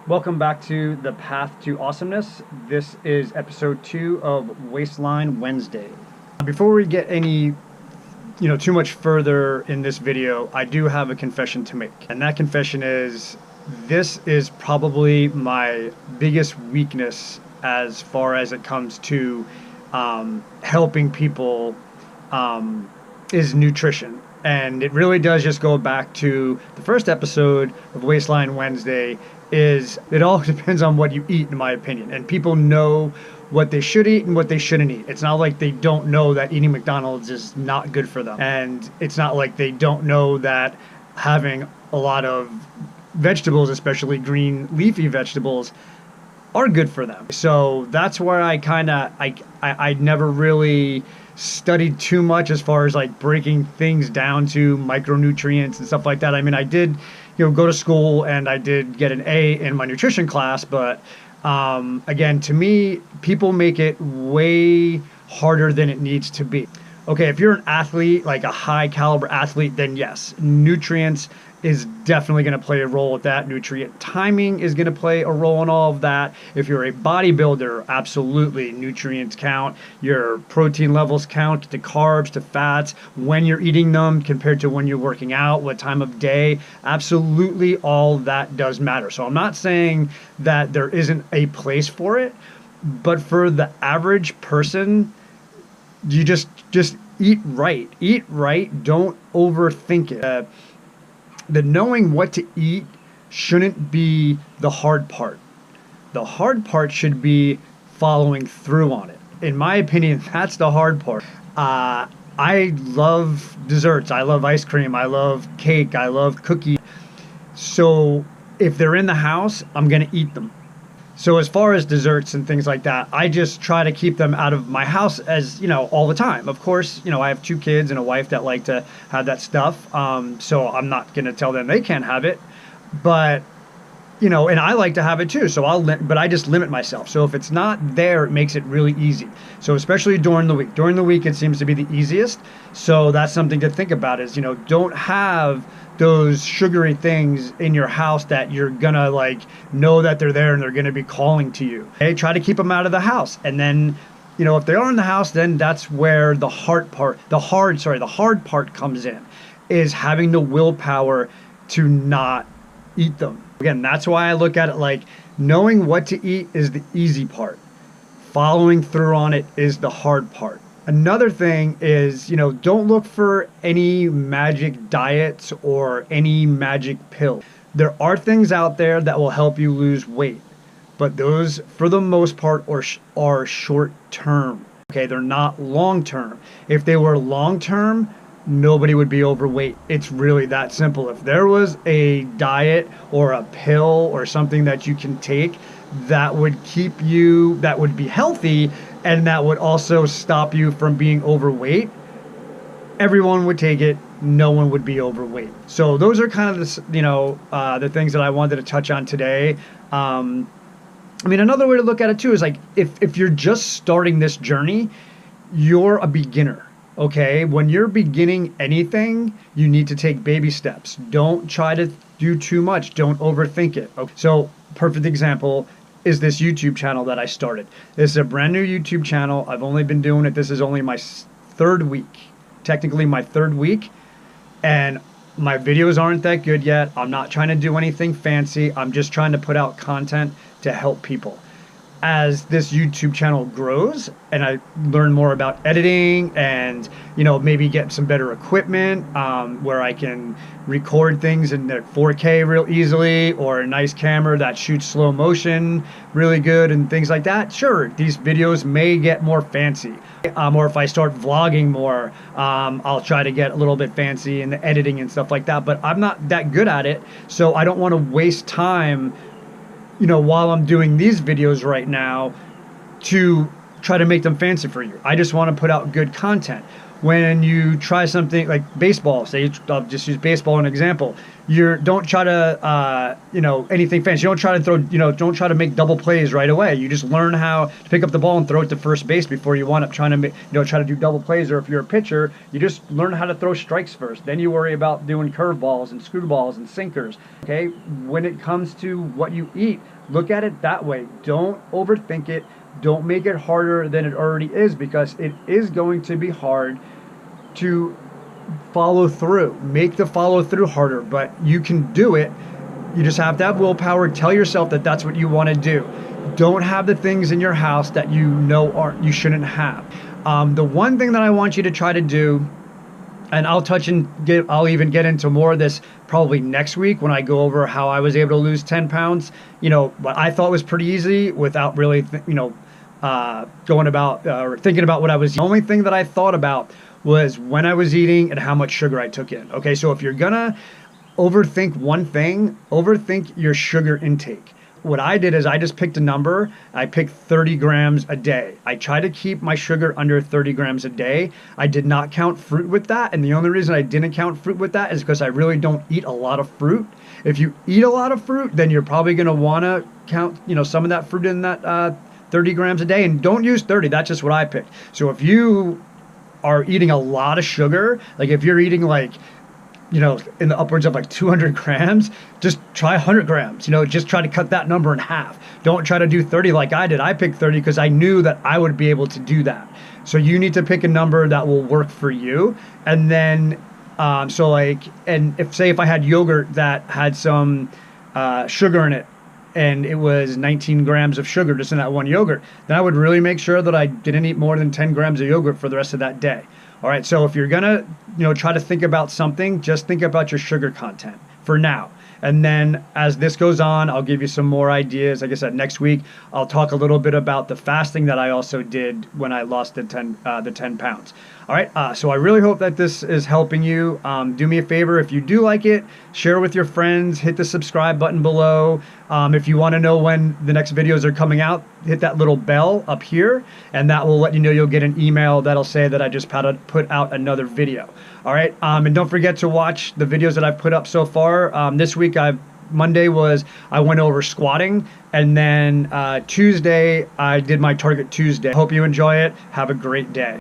Welcome back to the Path to Awesomeness. This is episode 2 of Waistline Wednesday. Before we get any, too much further in this video, I do have a confession to make. And that confession is this is probably my biggest weakness as far as it comes to helping people is nutrition. And it really does just go back to the first episode of Waistline Wednesday. It all depends on what you eat, in my opinion. And people know what they should eat and what they shouldn't eat. It's not like they don't know that eating McDonald's is not good for them. And it's not like they don't know that having a lot of vegetables, especially green leafy vegetables, are good for them. So that's where I never really studied too much as far as like breaking things down to micronutrients and stuff like that. I mean, I did, go to school and I did get an A in my nutrition class, but again, to me, people make it way harder than it needs to be. Okay, if you're an athlete, like a high caliber athlete, then yes, nutrients is definitely going to play a role with that. Nutrient timing is going to play a role in all of that. If you're a bodybuilder, absolutely, nutrients count. Your protein levels count, to carbs, to fats, when you're eating them compared to when you're working out, what time of day. Absolutely, all that does matter. So I'm not saying that there isn't a place for it, but for the average person, you just eat right. Eat right. Don't overthink it. The knowing what to eat shouldn't be the hard part. The hard part should be following through on it. In my opinion, that's the hard part. I love desserts. I love ice cream. I love cake. I love cookies. So if they're in the house, I'm going to eat them. So as far as desserts and things like that, I just try to keep them out of my house all the time. Of course, I have 2 kids and a wife that like to have that stuff. So I'm not going to tell them they can't have it, but and I like to have it too. So but I just limit myself. So if it's not there, it makes it really easy. So especially during the week. During the week, it seems to be the easiest. So that's something to think about is, don't have those sugary things in your house that you're gonna know that they're there and they're gonna be calling to you. Okay, try to keep them out of the house. And then, if they are in the house, then that's where the hard part comes in, is having the willpower to not eat them. Again, that's why I look at it like knowing what to eat is the easy part. Following through on it is the hard part. Another thing is, don't look for any magic diets or any magic pill. There are things out there that will help you lose weight, but those, for the most part, are short term. Okay, they're not long term. If they were long term, nobody would be overweight. It's really that simple. If there was a diet or a pill or something that you can take that would that would be healthy, and that would also stop you from being overweight, everyone would take it. No one would be overweight. So those are kind of the things that I wanted to touch on today. Another way to look at it too is like if you're just starting this journey, you're a beginner. Okay, when you're beginning anything, you need to take baby steps. Don't try to do too much. Don't overthink it. Okay. So perfect example is this YouTube channel that I started. This is a brand new YouTube channel. I've only been doing it. This is only my 3rd week, technically my 3rd week. And my videos aren't that good yet. I'm not trying to do anything fancy. I'm just trying to put out content to help people. As this YouTube channel grows and I learn more about editing and, maybe get some better equipment where I can record things in 4K real easily, or a nice camera that shoots slow motion really good and things like that, sure, these videos may get more fancy. Or if I start vlogging more, I'll try to get a little bit fancy in the editing and stuff like that. But I'm not that good at it, so I don't want to waste time while I'm doing these videos right now to try to make them fancy for you. I just want to put out good content. when you try something like baseball, say, I'll just use baseball as an example. Don't try to, anything fancy. You don't try to throw, don't try to make double plays right away. You just learn how to pick up the ball and throw it to first base before you wind up trying to, try to do double plays. Or if you're a pitcher, you just learn how to throw strikes first. Then you worry about doing curveballs and screwballs and sinkers. Okay, when it comes to what you eat, look at it that way. Don't overthink it. Don't make it harder than it already is, because it is going to be hard to follow through. Make the follow through harder, but you can do it. You just have to have willpower. Tell yourself that that's what you want to do. Don't have the things in your house that you shouldn't have. The one thing that I want you to try to do, and I'll even get into more of this probably next week when I go over how I was able to lose 10 pounds. What I thought was pretty easy without really, going about or thinking about what I was. The only thing that I thought about was when I was eating and how much sugar I took in. Okay, so if you're gonna overthink one thing, overthink your sugar intake. What I did is I just picked a number. I picked 30 grams a day. I try to keep my sugar under 30 grams a day. I did not count fruit with that. And the only reason I didn't count fruit with that is because I really don't eat a lot of fruit. If you eat a lot of fruit, then you're probably going to want to count, some of that fruit in that 30 grams a day. And don't use 30. That's just what I picked. So if you are eating a lot of sugar, like if you're eating in the upwards of 200 grams, just try 100 grams, just try to cut that number in half. Don't try to do 30 like I did. I picked 30 because I knew that I would be able to do that. So you need to pick a number that will work for you. And then, and if I had yogurt that had some sugar in it, and it was 19 grams of sugar just in that one yogurt, then I would really make sure that I didn't eat more than 10 grams of yogurt for the rest of that day. All right, so if you're gonna, try to think about something, just think about your sugar content for now. And then as this goes on, I'll give you some more ideas. Like I said, next week, I'll talk a little bit about the fasting that I also did when I lost the 10 pounds. All right, so I really hope that this is helping you. Do me a favor, if you do like it, share with your friends, hit the subscribe button below. If you want to know when the next videos are coming out, hit that little bell up here, and that will let you know. You'll get an email that'll say that I just put out another video. All right, and don't forget to watch the videos that I've put up so far. This week, Monday I went over squatting, and then Tuesday I did my Target Tuesday. Hope you enjoy it. Have a great day.